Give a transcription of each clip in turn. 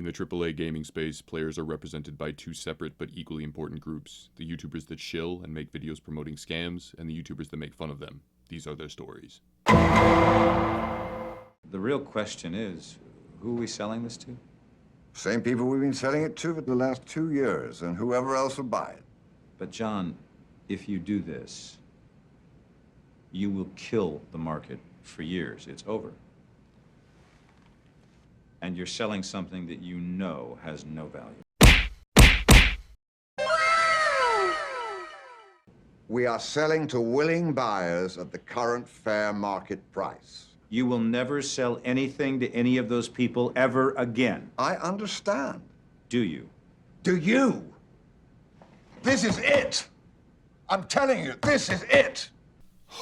In the AAA gaming space, players are represented by two separate but equally important groups. The YouTubers that shill and make videos promoting scams, and the YouTubers that make fun of them. These are their stories. The real question is, who are we selling this to? Same people we've been selling it to for the last 2 years, and whoever else will buy it. But John, if you do this, you will kill the market for years. It's over. And you're selling something that you know has no value. We are selling to willing buyers at the current fair market price. You will never sell anything to any of those people ever again. I understand. Do you? Do you? This is it! I'm telling you, this is it!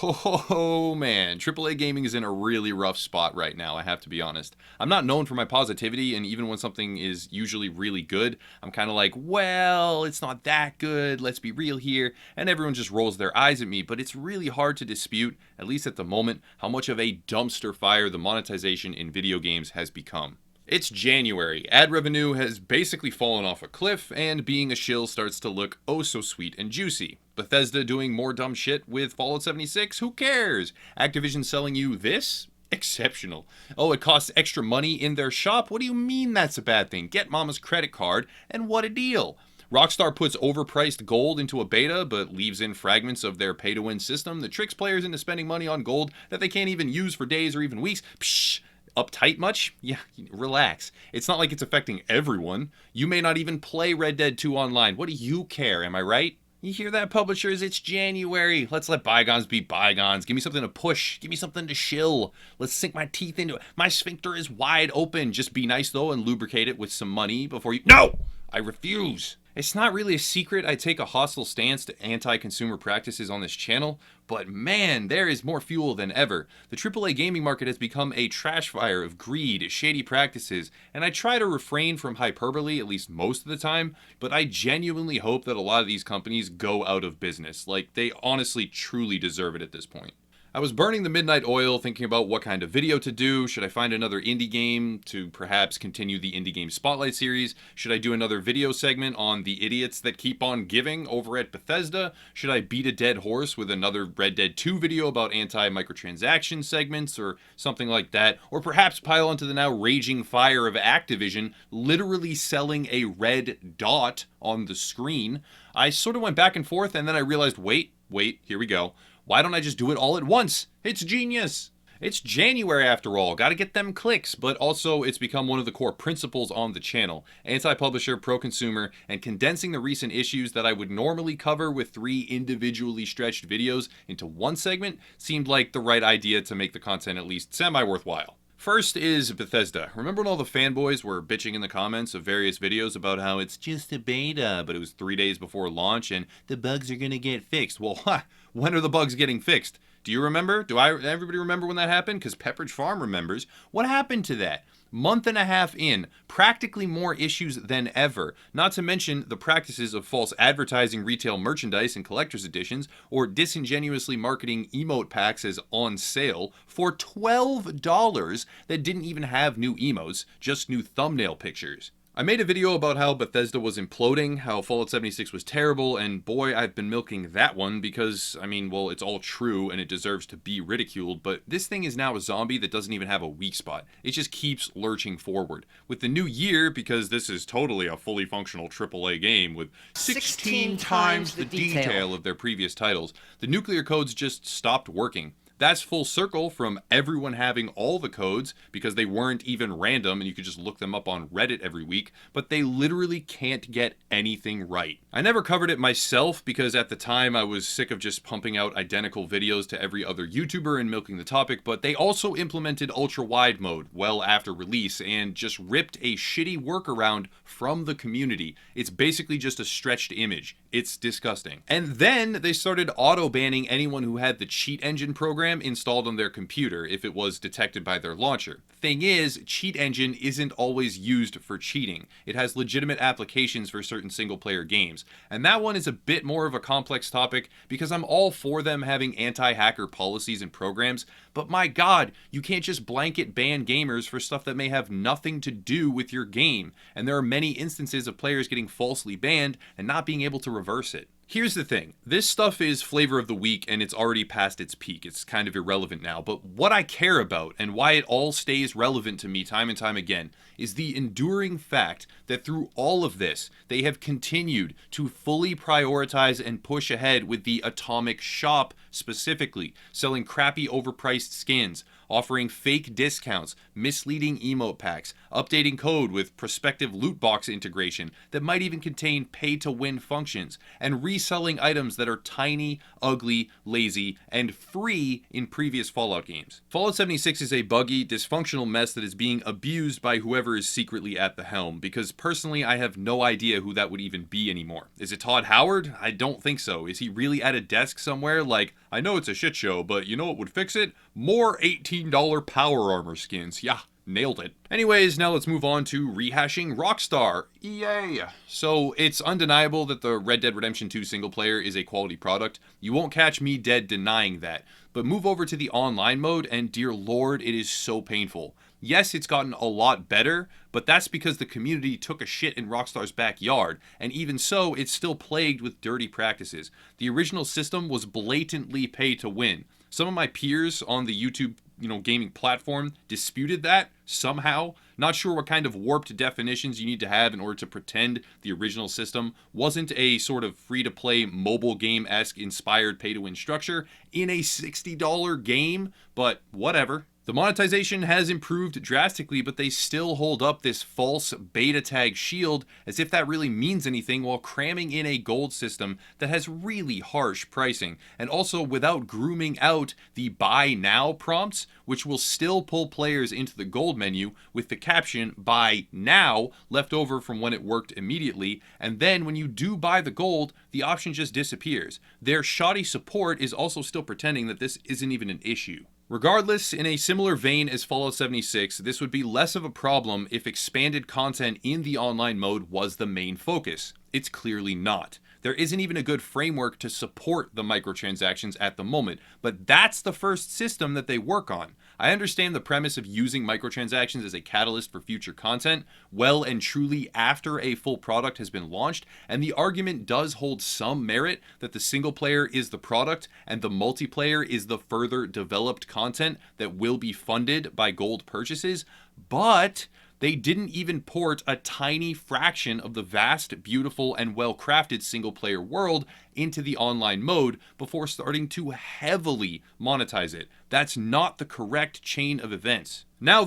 Oh man, AAA gaming is in a really rough spot right now, I have to be honest. I'm not known for my positivity, and even when something is usually really good, I'm kind of like, well, it's not that good, let's be real here, and everyone just rolls their eyes at me, but it's really hard to dispute, at least at the moment, how much of a dumpster fire the monetization in video games has become. It's January, ad revenue has basically fallen off a cliff, and being a shill starts to look oh so sweet and juicy. Bethesda doing more dumb shit with Fallout 76, who cares? Activision selling you this? Exceptional. Oh, it costs extra money in their shop? What do you mean that's a bad thing? Get mama's credit card, and what a deal. Rockstar puts overpriced gold into a beta, but leaves in fragments of their pay-to-win system that tricks players into spending money on gold that they can't even use for days or even weeks. Psh! Uptight much? Yeah, relax. It's not like it's affecting everyone. You may not even play Red Dead 2 online. What do you care, am I right? You hear that, publishers? It's January. Let's let bygones be bygones. Give me something to push. Give me something to shill. Let's sink my teeth into it. My sphincter is wide open. Just be nice, though, and lubricate it with some money before you... No! I refuse. It's not really a secret I take a hostile stance to anti-consumer practices on this channel, but man, there is more fuel than ever. The AAA gaming market has become a trash fire of greed, shady practices, and I try to refrain from hyperbole at least most of the time, but I genuinely hope that a lot of these companies go out of business. Like, they honestly truly deserve it at this point. I was burning the midnight oil thinking about what kind of video to do. Should I find another indie game to perhaps continue the Indie Game Spotlight series? Should I do another video segment on the idiots that keep on giving over at Bethesda? Should I beat a dead horse with another Red Dead 2 video about anti-microtransaction segments or something like that? Or perhaps pile onto the now raging fire of Activision literally selling a red dot on the screen? I sort of went back and forth, and then I realized, wait, here we go. Why don't I just do it all at once? It's genius! It's January after all, gotta get them clicks, but also it's become one of the core principles on the channel. Anti-publisher, pro-consumer, and condensing the recent issues that I would normally cover with 3 individually stretched videos into one segment seemed like the right idea to make the content at least semi-worthwhile. First is Bethesda. Remember when all the fanboys were bitching in the comments of various videos about how it's just a beta, but it was 3 days before launch and the bugs are gonna get fixed? Well, when are the bugs getting fixed? Do you remember? Everybody remember when that happened? Because Pepperidge Farm remembers. What happened to that? Month and a half in, practically more issues than ever. Not to mention the practices of false advertising retail merchandise and collector's editions, or disingenuously marketing emote packs as on sale for $12 that didn't even have new emotes, just new thumbnail pictures. I made a video about how Bethesda was imploding, how Fallout 76 was terrible, and boy, I've been milking that one because, I mean, well, it's all true and it deserves to be ridiculed, but this thing is now a zombie that doesn't even have a weak spot. It just keeps lurching forward. With the new year, because this is totally a fully functional AAA game with 16 times the detail of their previous titles, the nuclear codes just stopped working. That's full circle from everyone having all the codes because they weren't even random and you could just look them up on Reddit every week, but they literally can't get anything right. I never covered it myself because at the time I was sick of just pumping out identical videos to every other YouTuber and milking the topic, but they also implemented ultra-wide mode well after release and just ripped a shitty workaround from the community. It's basically just a stretched image. It's disgusting. And then they started auto-banning anyone who had the cheat engine program program installed on their computer if it was detected by their launcher. Thing is, Cheat Engine isn't always used for cheating. It has legitimate applications for certain single-player games, and that one is a bit more of a complex topic because I'm all for them having anti-hacker policies and programs, but my god, you can't just blanket ban gamers for stuff that may have nothing to do with your game, and there are many instances of players getting falsely banned and not being able to reverse it. Here's the thing, this stuff is flavor of the week and it's already past its peak, it's kind of irrelevant now, but what I care about and why it all stays relevant to me time and time again is the enduring fact that through all of this, they have continued to fully prioritize and push ahead with the Atomic Shop specifically, selling crappy overpriced skins, offering fake discounts, misleading emote packs, updating code with prospective loot box integration that might even contain pay-to-win functions, and reselling items that are tiny, ugly, lazy, and free in previous Fallout games. Fallout 76 is a buggy, dysfunctional mess that is being abused by whoever is secretly at the helm, because personally I have no idea who that would even be anymore. Is it Todd Howard? I don't think so. Is he really at a desk somewhere like, I know it's a shit show, but you know what would fix it? More $18 power armor skins. Yeah, nailed it. Anyways, now let's move on to rehashing Rockstar. Yay! So, it's undeniable that the Red Dead Redemption 2 single player is a quality product. You won't catch me dead denying that. But move over to the online mode and dear lord, it is so painful. Yes, it's gotten a lot better, but that's because the community took a shit in Rockstar's backyard, and even so, it's still plagued with dirty practices. The original system was blatantly pay to win. Some of my peers on the YouTube, gaming platform disputed that somehow. Not sure what kind of warped definitions you need to have in order to pretend the original system wasn't a sort of free-to-play mobile game-esque inspired pay-to-win structure in a $60 game, but whatever. The monetization has improved drastically, but they still hold up this false beta tag shield as if that really means anything while cramming in a gold system that has really harsh pricing, and also without grooming out the buy now prompts, which will still pull players into the gold menu with the caption buy now left over from when it worked immediately, and then when you do buy the gold, the option just disappears. Their shoddy support is also still pretending that this isn't even an issue. Regardless, in a similar vein as Fallout 76, this would be less of a problem if expanded content in the online mode was the main focus. It's clearly not. There isn't even a good framework to support the microtransactions at the moment, but that's the first system that they work on. I understand the premise of using microtransactions as a catalyst for future content, well and truly after a full product has been launched, and the argument does hold some merit that the single player is the product and the multiplayer is the further developed content that will be funded by gold purchases, but they didn't even port a tiny fraction of the vast, beautiful, and well-crafted single-player world into the online mode before starting to heavily monetize it. That's not the correct chain of events. Now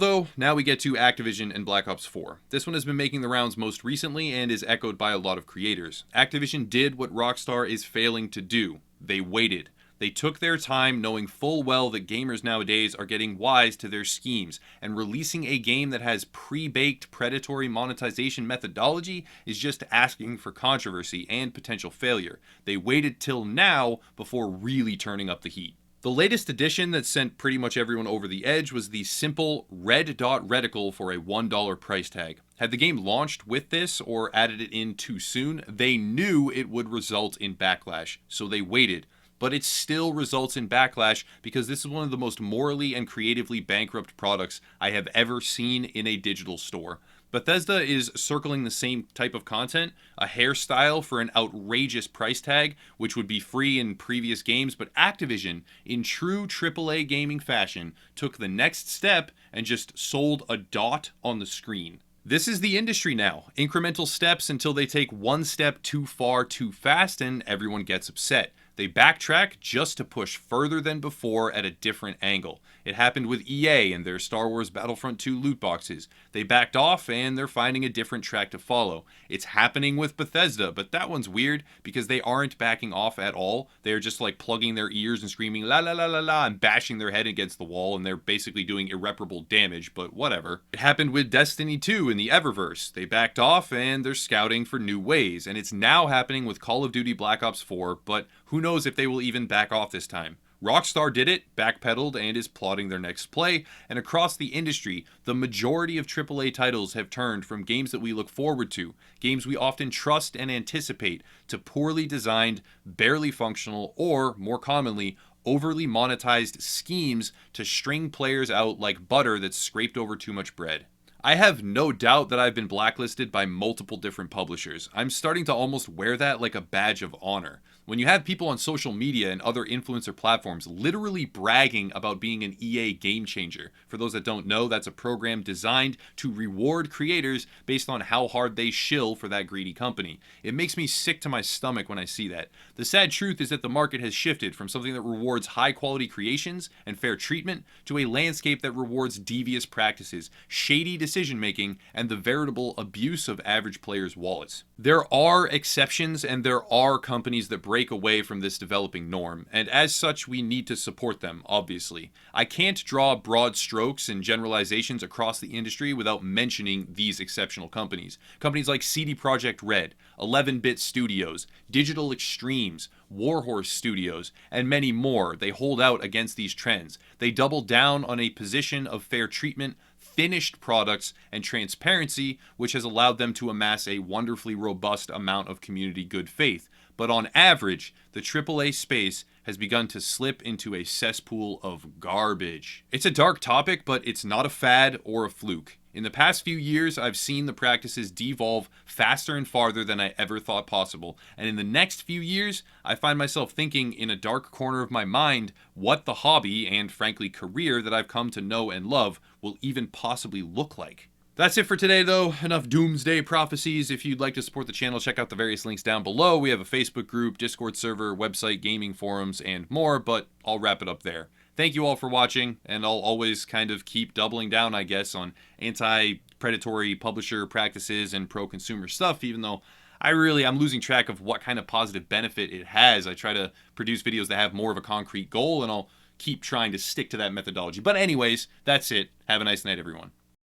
we get to Activision and Black Ops 4. This one has been making the rounds most recently and is echoed by a lot of creators. Activision did what Rockstar is failing to do. They waited. They took their time knowing full well that gamers nowadays are getting wise to their schemes, and releasing a game that has pre-baked predatory monetization methodology is just asking for controversy and potential failure. They waited till now before really turning up the heat. The latest addition that sent pretty much everyone over the edge was the simple red dot reticle for a $1 price tag. Had the game launched with this or added it in too soon, they knew it would result in backlash, so they waited. But it still results in backlash because this is one of the most morally and creatively bankrupt products I have ever seen in a digital store. Bethesda is circling the same type of content, a hairstyle for an outrageous price tag, which would be free in previous games, but Activision, in true AAA gaming fashion, took the next step and just sold a dot on the screen. This is the industry now. Incremental steps until they take one step too far too fast and everyone gets upset. They backtrack just to push further than before at a different angle. It happened with EA and their Star Wars Battlefront 2 loot boxes. They backed off and they're finding a different track to follow. It's happening with Bethesda, but that one's weird because they aren't backing off at all. They're just like plugging their ears and screaming la la la la la and bashing their head against the wall, and they're basically doing irreparable damage, but whatever. It happened with Destiny 2 in the Eververse. They backed off and they're scouting for new ways, and it's now happening with Call of Duty Black Ops 4, but who knows if they will even back off this time. Rockstar did it, backpedaled, and is plotting their next play, and across the industry, the majority of AAA titles have turned from games that we look forward to, games we often trust and anticipate, to poorly designed, barely functional, or, more commonly, overly monetized schemes to string players out like butter that's scraped over too much bread. I have no doubt that I've been blacklisted by multiple different publishers. I'm starting to almost wear that like a badge of honor. When you have people on social media and other influencer platforms literally bragging about being an EA game changer. For those that don't know, that's a program designed to reward creators based on how hard they shill for that greedy company. It makes me sick to my stomach when I see that. The sad truth is that the market has shifted from something that rewards high quality creations and fair treatment to a landscape that rewards devious practices, shady decision making, and the veritable abuse of average players' wallets. There are exceptions and there are companies that break away from this developing norm, and as such we need to support them, obviously. I can't draw broad strokes and generalizations across the industry without mentioning these exceptional companies. Companies like CD Projekt Red, 11-Bit Studios, Digital Extremes, Warhorse Studios, and many more. They hold out against these trends. They double down on a position of fair treatment, finished products, and transparency, which has allowed them to amass a wonderfully robust amount of community good faith. But on average, the AAA space has begun to slip into a cesspool of garbage. It's a dark topic, but it's not a fad or a fluke. In the past few years, I've seen the practices devolve faster and farther than I ever thought possible. And in the next few years, I find myself thinking in a dark corner of my mind what the hobby and frankly career that I've come to know and love will even possibly look like. That's it for today, though. Enough doomsday prophecies. If you'd like to support the channel, check out the various links down below. We have a Facebook group, Discord server, website, gaming forums, and more, but I'll wrap it up there. Thank you all for watching, and I'll always kind of keep doubling down, I guess, on anti-predatory publisher practices and pro-consumer stuff, even though I'm losing track of what kind of positive benefit it has. I try to produce videos that have more of a concrete goal, and I'll keep trying to stick to that methodology. But anyways, that's it. Have a nice night, everyone.